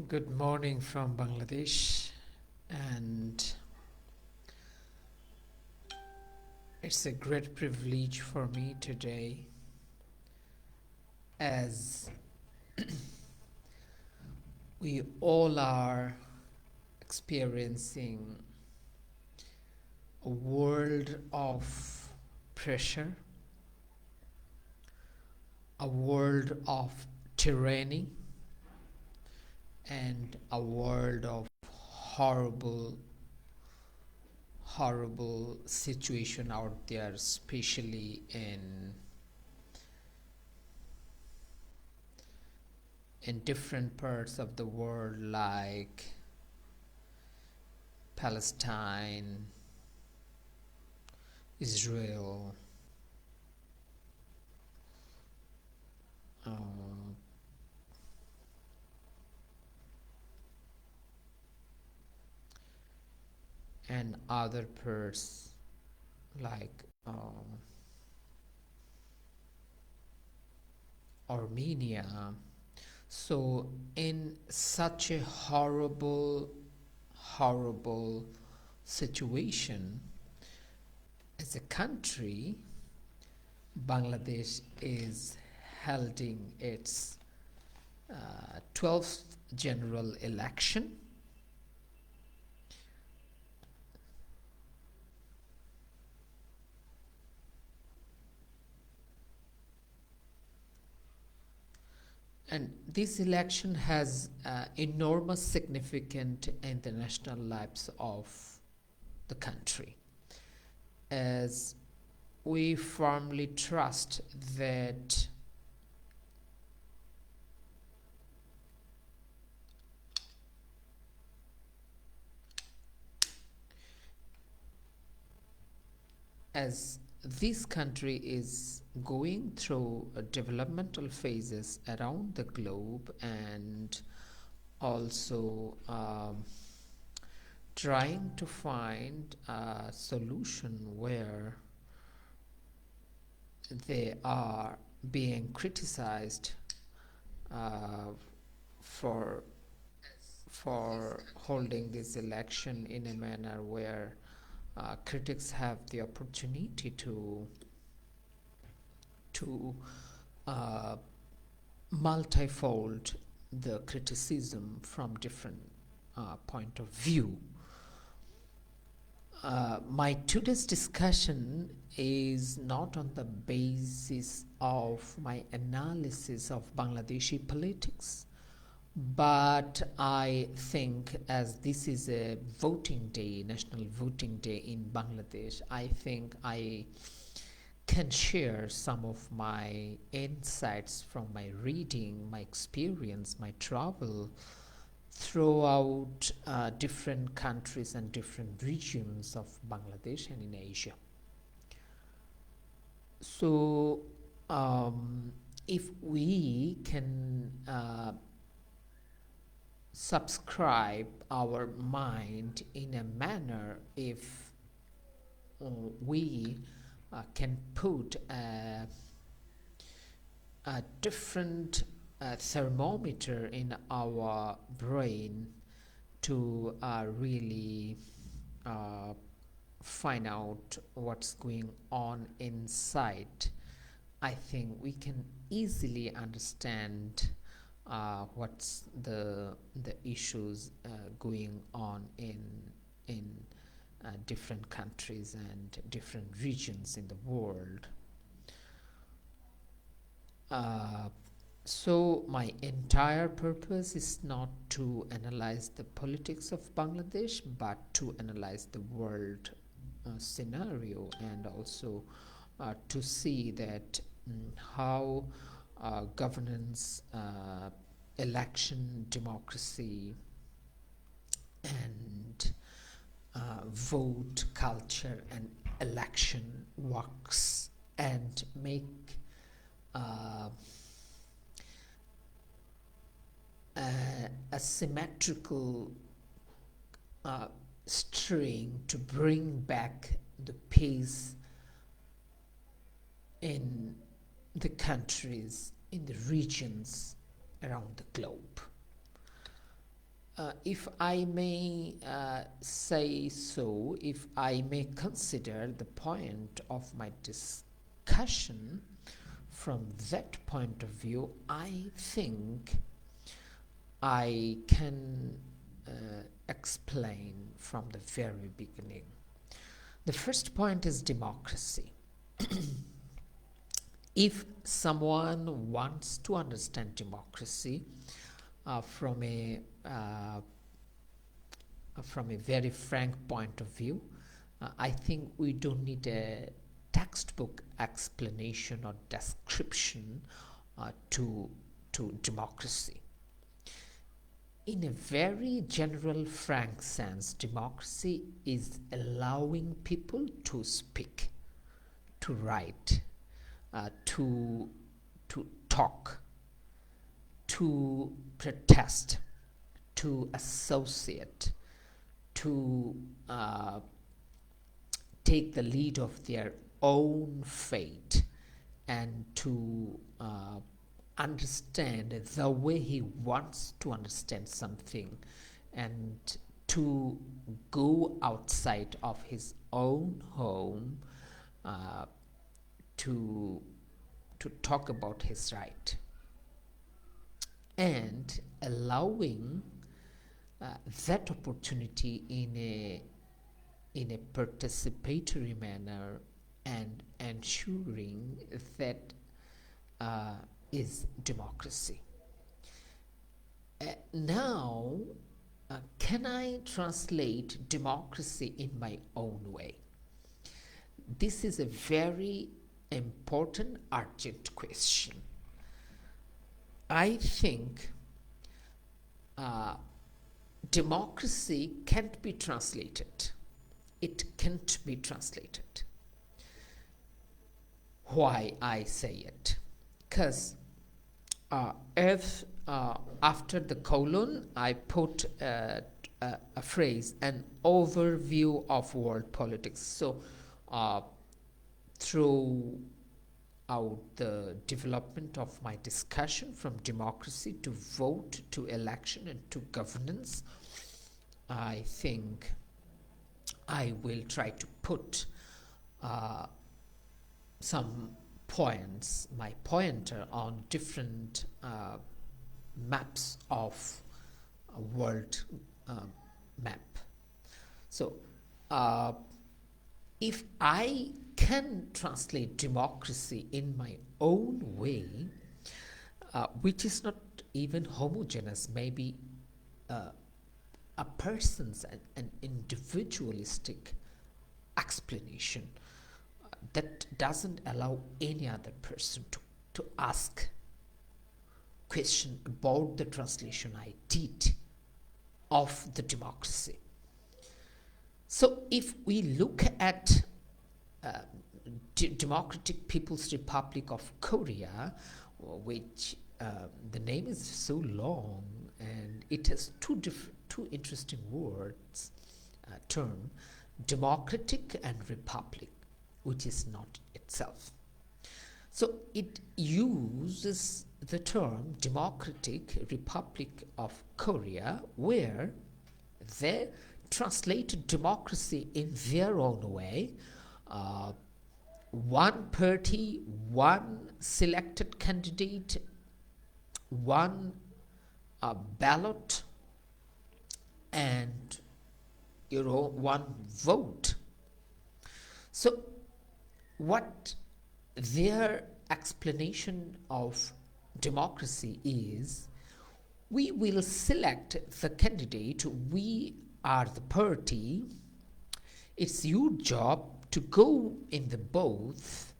Good morning from Bangladesh, and it's a great privilege for me today as we all are experiencing a world of pressure, a world of tyranny, and a world of horrible situation out there, especially in different parts of the world like Palestine, Israel, um, and other parts like Armenia. So, in such a horrible situation, as a country, Bangladesh is holding its 12th general election. And this election has enormous significance in the national lives of the country, as we firmly trust that as this country is going through developmental phases around the globe and also trying to find a solution where they are being criticized uh, for holding this election in a manner where critics have the opportunity to uh, multifold the criticism from different point of view. My today's discussion is not on the basis of my analysis of Bangladeshi politics, but I think as this is a voting day, national voting day in Bangladesh, I think I can share some of my insights from my reading, my experience, my travel throughout different countries and different regions of Bangladesh and in Asia. So, if we can subscribe our mind in a manner, if we can put a different thermometer in our brain to really find out what's going on inside, I think we can easily understand what's the issues going on in different countries and different regions in the world. So my entire purpose is not to analyze the politics of Bangladesh, but to analyze the world scenario, and also to see that how governance, election, democracy, and vote culture and election works, and make a symmetrical string to bring back the peace in the countries, in the regions around the globe. if I may say so, if I may consider the point of my discussion from that point of view, I think I can explain from the very beginning. The first point is democracy. If someone wants to understand democracy from a very frank point of view, I think we don't need a textbook explanation or description to democracy. In a very general, frank sense, democracy is allowing people to speak, to write, to talk, to protest, to associate, to take the lead of their own fate, and to understand the way he wants to understand something, and to go outside of his own home to talk about his right, and allowing that opportunity in a participatory manner, and ensuring that is democracy. Now, can I translate democracy in my own way? This is a very important, urgent question. I think democracy can't be translated. It can't be translated. Why I say it? Because if after the colon I put a phrase, an overview of world politics. So throughout the development of my discussion, from democracy to vote to election and to governance, I think I will try to put some points, my pointer, on different maps of a world map. So if I can translate democracy in my own way, which is not even homogeneous, maybe a person's, an individualistic explanation that doesn't allow any other person to ask question about the translation I did of the democracy. So if we look at Democratic People's Republic of Korea, which the name is so long and it has two interesting words, term, democratic and republic, which is not itself. So it uses the term Democratic Republic of Korea, where they translated democracy in their own way. One party, one selected candidate, one ballot, and one vote. So what their explanation of democracy is, we will select the candidate, we are the party, it's your job to go in the booth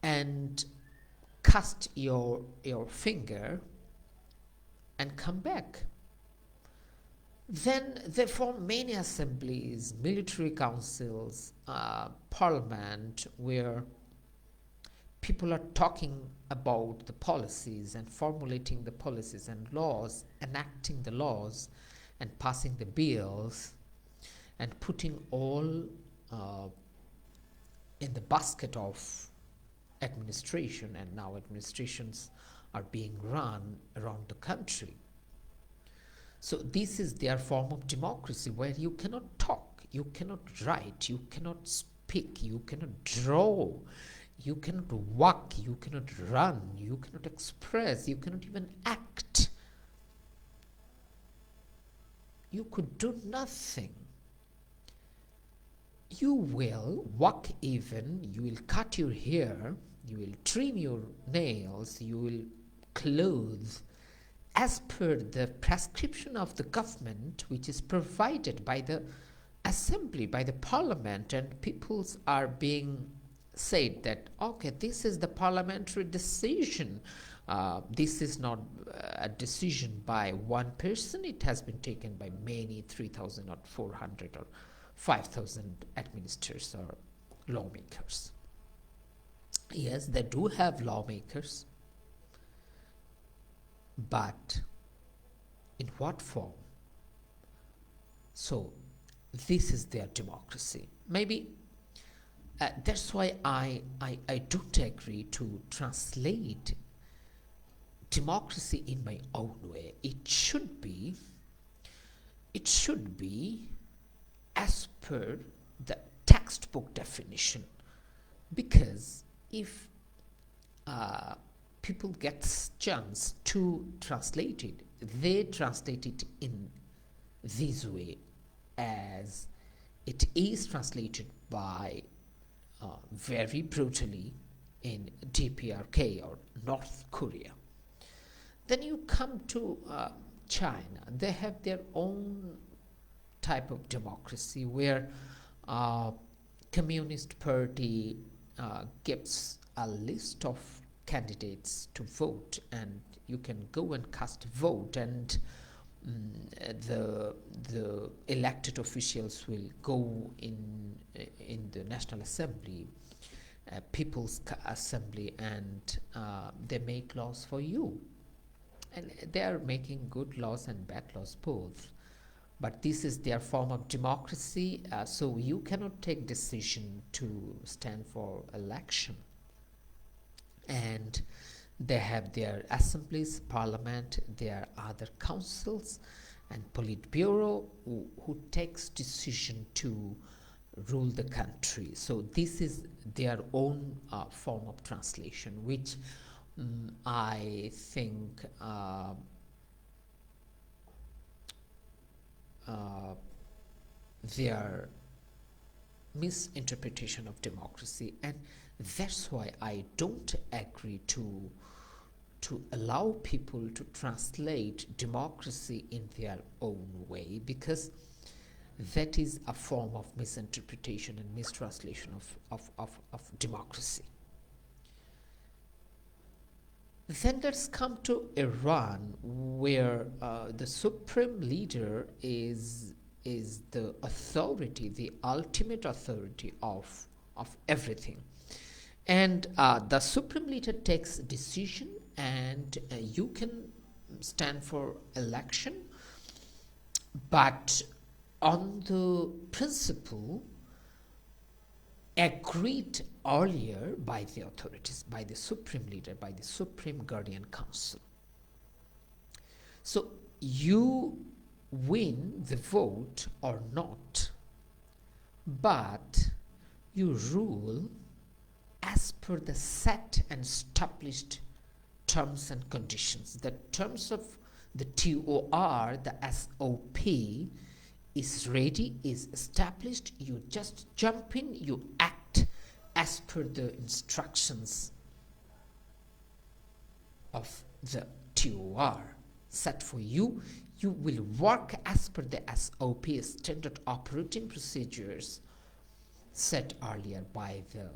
and cast your finger and come back. Then they form many assemblies, military councils, parliament, where people are talking about the policies and formulating the policies and laws, enacting the laws and passing the bills, and putting all in the basket of administration. And now administrations are being run around the country. So this is their form of democracy, where you cannot talk, you cannot write, you cannot speak, you cannot draw, you cannot walk, you cannot run, you cannot express, you cannot even act. You could do nothing. You will walk even, you will cut your hair, you will trim your nails, you will clothe as per the prescription of the government, which is provided by the assembly, by the parliament, and peoples are being said that, okay, this is the parliamentary decision. This is not a decision by one person, it has been taken by many, 3,000 or 400 or 5,000 administrators or lawmakers. Yes, they do have lawmakers, but in what form? So this is their democracy. Maybe that's why I don't agree to translate democracy in my own way. It should be as per the textbook definition, because if people get chance to translate it, they translate it in this way, as it is translated by very brutally in DPRK or North Korea. Then you come to China. They have their own type of democracy, where Communist Party gives a list of candidates to vote, and you can go and cast a vote, and the elected officials will go in the National Assembly, People's Assembly, and they make laws for you. And they are making good laws and bad laws both. But this is their form of democracy, so you cannot take decision to stand for election. And they have their assemblies, parliament, their other councils, and Politburo who takes decision to rule the country. So this is their own form of translation, which I think their misinterpretation of democracy, and that's why I don't agree to allow people to translate democracy in their own way, because that is a form of misinterpretation and mistranslation of democracy. Then let's come to Iran, where the supreme leader is the authority, the ultimate authority of everything. And the supreme leader takes decision, and you can stand for election, but on the principle agreed earlier by the authorities, by the supreme leader, by the supreme guardian council. So you win the vote or not, but you rule as per the set and established terms and conditions. The terms of the TOR, the SOP, is ready, is established. You just jump in, you act as per the instructions of the TOR set for you. You will work as per the SOP, standard operating procedures, set earlier by the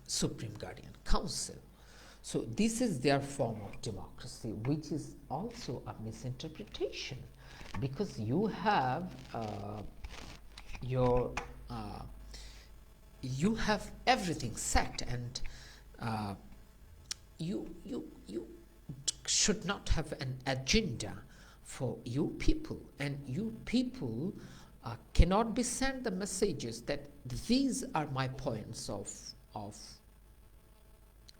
Supreme Guardian Council. So this is their form of democracy, which is also a misinterpretation, because you have you have everything set, and you should not have an agenda for you people, and you people cannot be sent the messages that these are my points of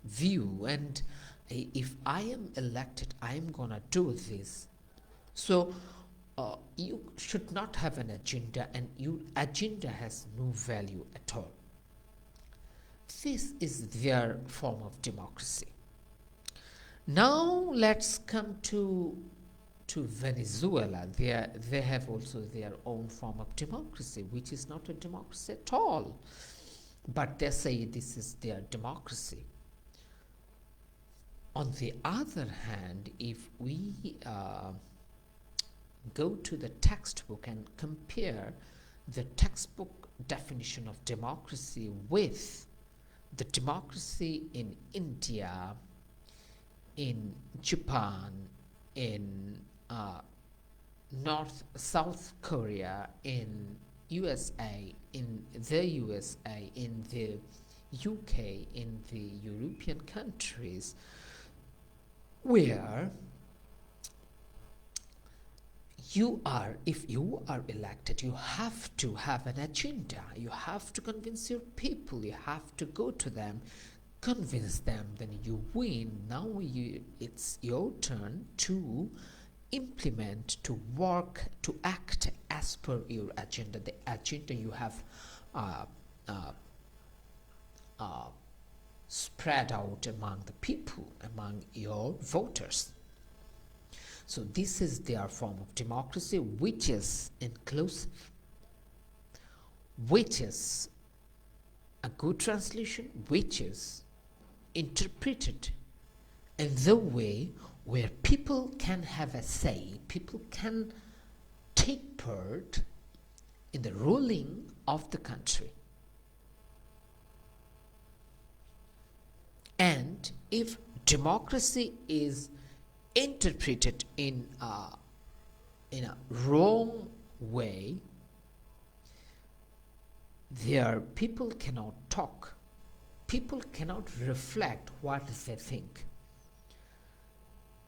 view, and if I am elected, I am gonna do this. So you should not have an agenda, and your agenda has no value at all. This is their form of democracy. Now let's come to Venezuela. They have also their own form of democracy, which is not a democracy at all. But they say this is their democracy. On the other hand, if we go to the textbook and compare the textbook definition of democracy with the democracy in India, in Japan, in South Korea, in USA, in the USA, in the UK, in the European countries, where if you are elected, you have to have an agenda. You have to convince your people. You have to go to them, convince them, then you win. Now it's your turn to implement, to work, to act as per your agenda, the agenda you have spread out among the people, among your voters. So this is their form of democracy, which is inclusive, which is a good translation, which is interpreted in the way where people can have a say, people can take part in the ruling of the country. And if democracy is interpreted in a wrong way, there people cannot talk, people cannot reflect what they think.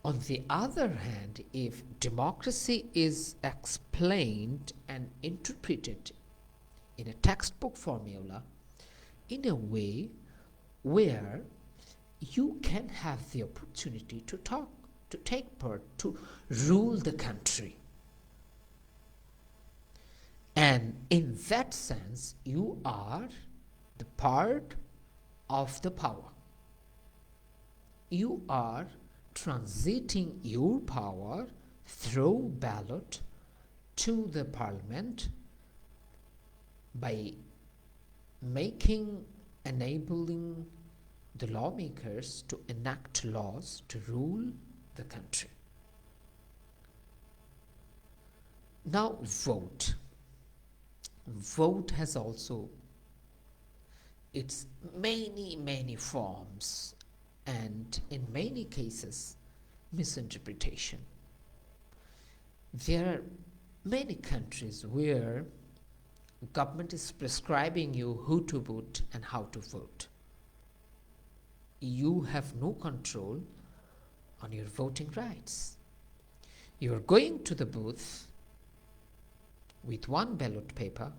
On the other hand, if democracy is explained and interpreted in a textbook formula in a way where you can have the opportunity to talk, to take part, to rule the country. And in that sense, you are the part of the power. You are transiting your power through ballot to the parliament by enabling the lawmakers to enact laws to rule the country. Now vote. Vote has also its many forms, and in many cases misinterpretation. There are many countries where government is prescribing you who to vote and how to vote. You have no control on your voting rights. You are going to the booth with one ballot paper,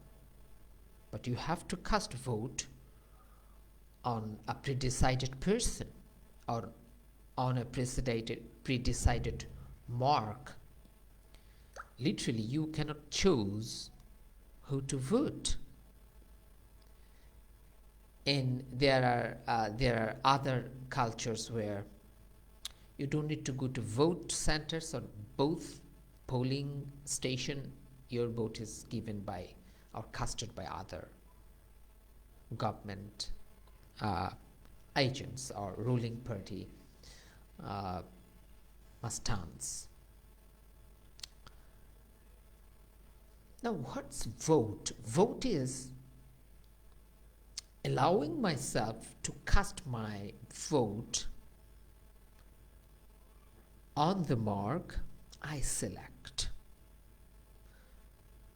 but you have to cast vote on a pre-decided person or on a pre-decided mark. Literally, you cannot choose who to vote. And there are other cultures where you don't need to go to vote centers or both polling station. Your vote is given by or casted by other government agents or ruling party mustangs. Now, what's vote? Vote is allowing myself to cast my vote on the mark I select.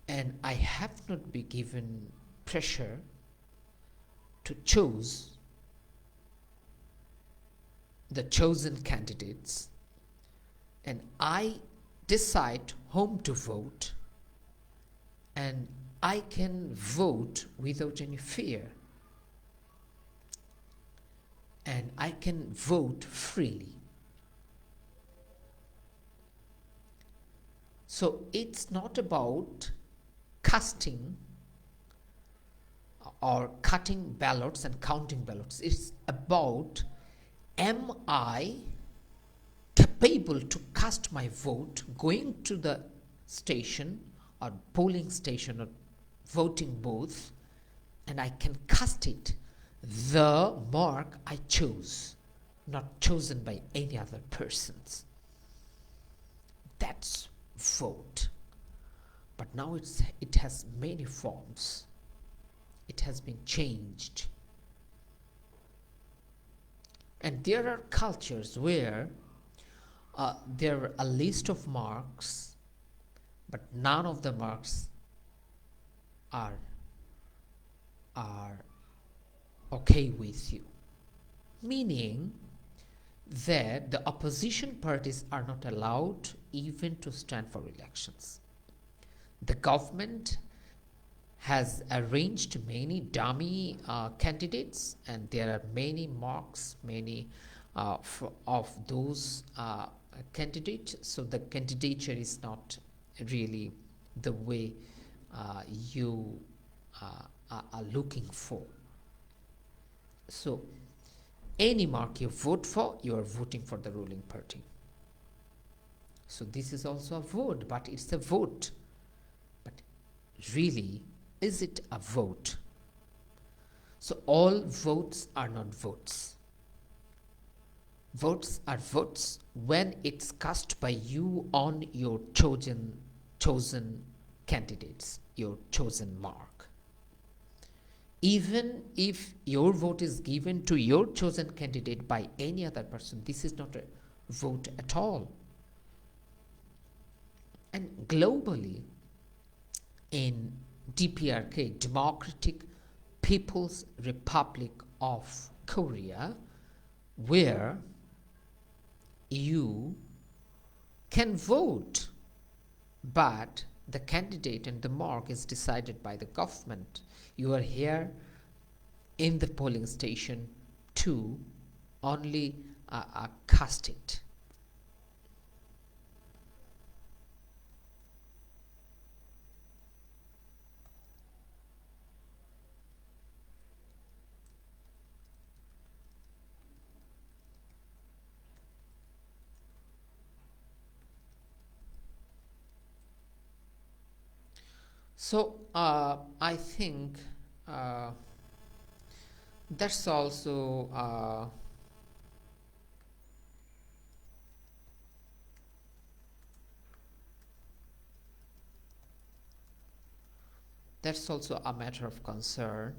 And I have not been given pressure to choose the chosen candidates, and I decide whom to vote, and I can vote without any fear, and I can vote freely. So it's not about casting or cutting ballots and counting ballots. It's about, am I capable to cast my vote going to the station or polling station or voting booth, and I can cast it the mark I chose, not chosen by any other persons. That's vote. But now it has many forms. It has been changed. And there are cultures where there are a list of marks, but none of the marks are okay with you. Meaning that the opposition parties are not allowed even to stand for elections. The government has arranged many dummy candidates, and there are many marks, many of those candidates. So the candidature is not really the way you are looking for. So any mark you vote for, you are voting for the ruling party. So this is also a vote, but it's a vote. But really, is it a vote? So all votes are not votes. Votes are votes when it's cast by you on your chosen candidates, your chosen mark. Even if your vote is given to your chosen candidate by any other person, this is not a vote at all. And globally, in DPRK, Democratic People's Republic of Korea, where you can vote, but the candidate and the mark is decided by the government. You are here in the polling station to only cast it. So I think that's also a matter of concern,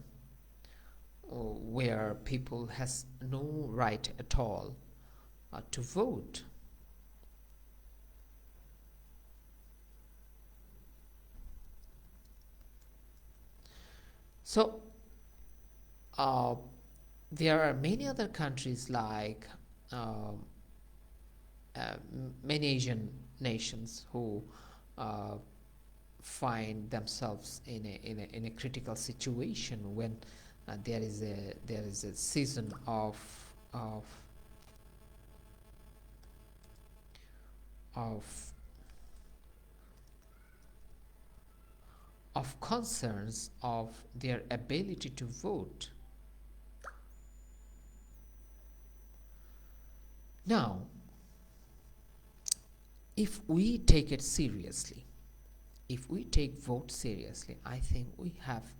where people has no right at all to vote. So there are many other countries like many Asian nations who find themselves in a critical situation when there is a season of concerns of their ability to vote. Now, if we take it seriously, if we take vote seriously, I think we have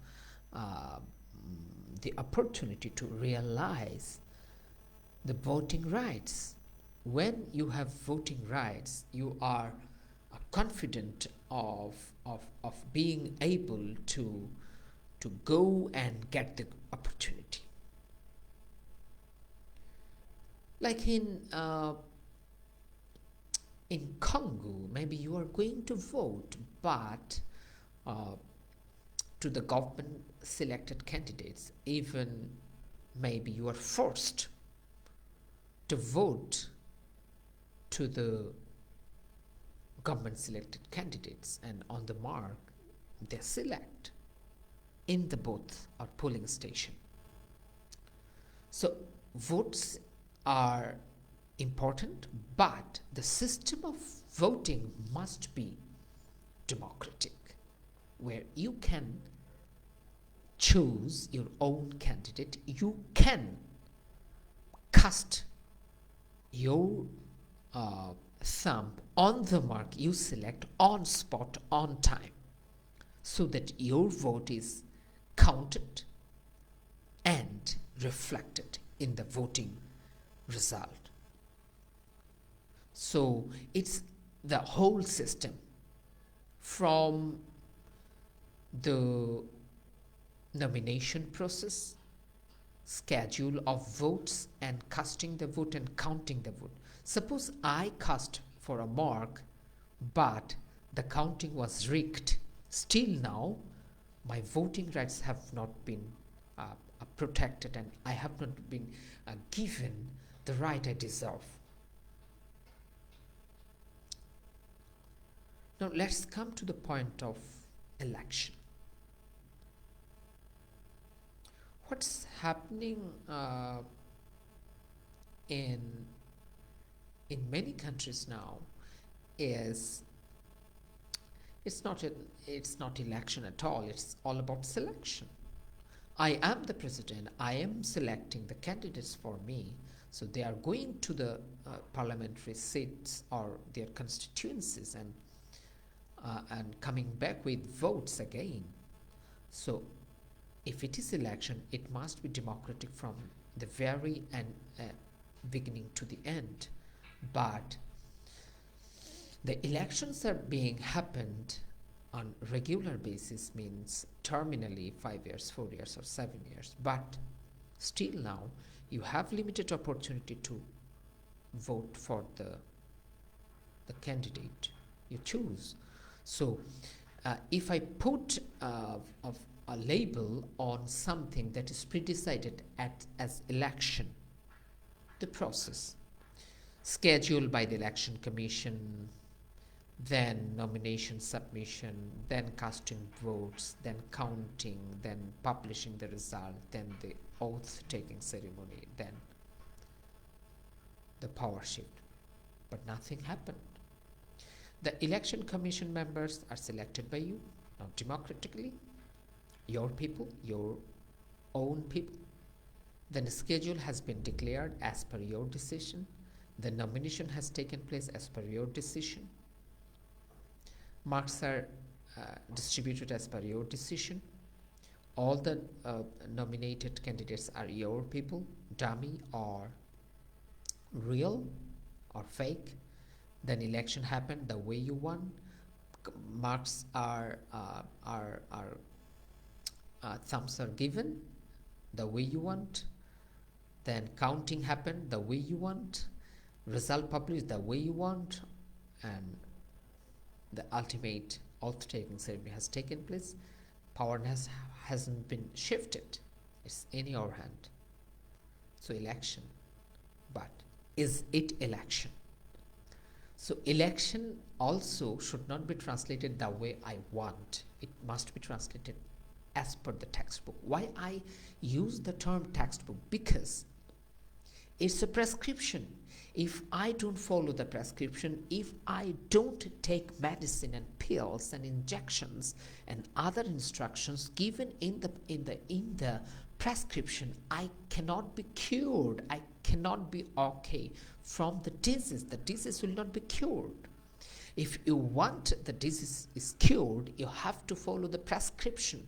the opportunity to realize the voting rights. When you have voting rights, you are confident of being able to go and get the opportunity. Like in Congo, maybe you are going to vote, but to the government selected candidates, even maybe you are forced to vote to the government selected candidates, and on the mark they select in the booth or polling station. So votes are important, but the system of voting must be democratic, where you can choose your own candidate, you can cast your thumb on the mark you select on spot, on time, so that your vote is counted and reflected in the voting result. So it's the whole system, from the nomination process, schedule of votes, and casting the vote and counting the vote. Suppose I cast for a mark, but the counting was rigged. Still now, my voting rights have not been protected, and I have not been given the right I deserve. Now let's come to the point of election. What's happening in many countries now is it's not election at all. It's all about selection. I am the president. I am selecting the candidates for me. So they are going to the parliamentary seats or their constituencies and coming back with votes again. So if it is election, it must be democratic from the very beginning to the end. But the elections are being happened on regular basis, means terminally 5 years, 4 years, or 7 years. But still now, you have limited opportunity to vote for the candidate you choose. So if I put a label on something that is pre-decided as election, the process scheduled by the election commission, then nomination submission, then casting votes, then counting, then publishing the result, then the oath taking ceremony, then the power shift. But nothing happened. The election commission members are selected by you, not democratically, your people, your own people. Then a schedule has been declared as per your decision. The nomination has taken place as per your decision. Marks are distributed as per your decision. All the nominated candidates are your people, dummy or real or fake. Then election happened the way you want. Marks thumbs are given the way you want. Then counting happened the way you want. Result published the way you want, and the ultimate oath-taking ceremony has taken place. Power hasn't been shifted. It's in your hand. So election. But is it election? So election also should not be translated the way I want. It must be translated as per the textbook. Why I use the term textbook? Because it's a prescription. If I don't follow the prescription, if I don't take medicine and pills and injections and other instructions given in the prescription, I cannot be cured. I cannot be okay from the disease. The disease will not be cured. If you want the disease is cured, you have to follow the prescription.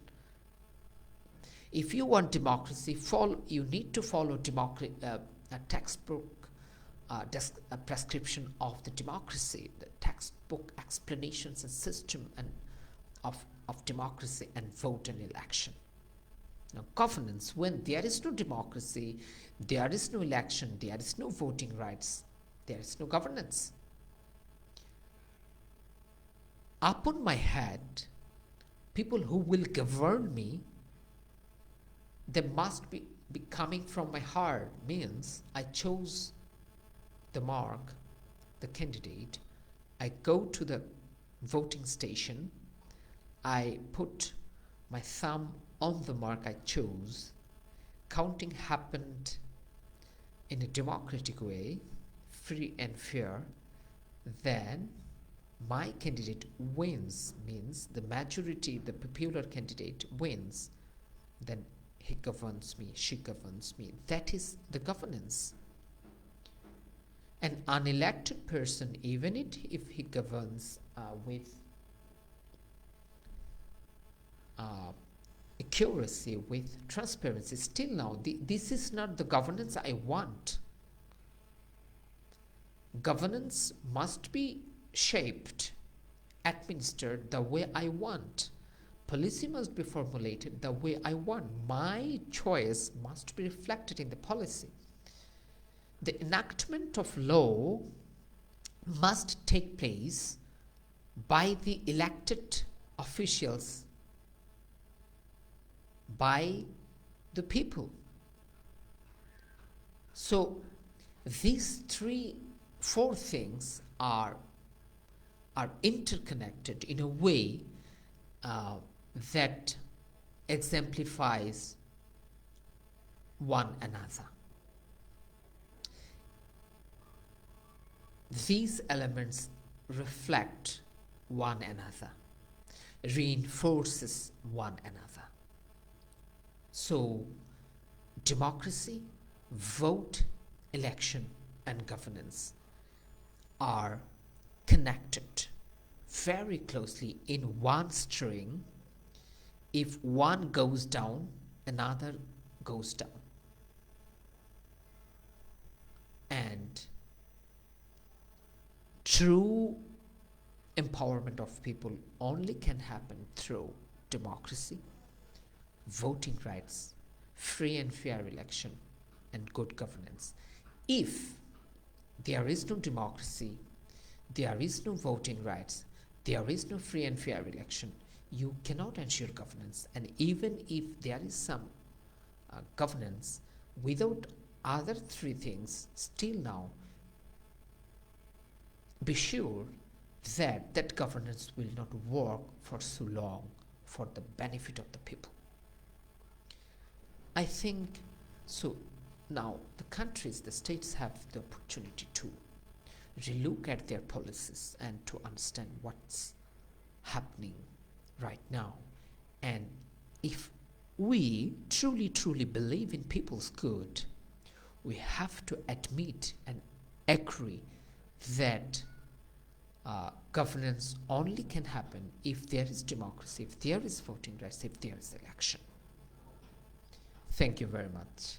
If you want democracy, you need to follow a textbook prescription of the democracy, the textbook explanations and system of democracy and vote and election. Now, governance, when there is no democracy, there is no election, there is no voting rights, there is no governance. Upon my head, people who will govern me, they must be coming from my heart, means I chose the mark, the candidate, I go to the voting station, I put my thumb on the mark I chose, counting happened in a democratic way, free and fair, then my candidate wins, means the majority, the popular candidate wins, then he governs me, she governs me. That is the governance. An unelected person, even if he governs with accuracy, with transparency, still now, this is not the governance I want. Governance must be shaped, administered the way I want. Policy must be formulated the way I want. My choice must be reflected in the policy. The enactment of law must take place by the elected officials, by the people. So these four things are interconnected in a way that exemplifies one another. These elements reflect one another, reinforces one another. So democracy, vote, election, and governance are connected very closely in one string. If one goes down, another goes down. And true empowerment of people only can happen through democracy, voting rights, free and fair election, and good governance. If there is no democracy, there is no voting rights, there is no free and fair election, you cannot ensure governance. And even if there is some governance without other three things, still now be sure that that governance will not work for so long for the benefit of the people. I think so. Now the countries, the states have the opportunity to relook at their policies and to understand what's happening right now. And if we truly believe in people's good, we have to admit and agree that governance only can happen if there is democracy, if there is voting rights, if there is election. Thank you very much.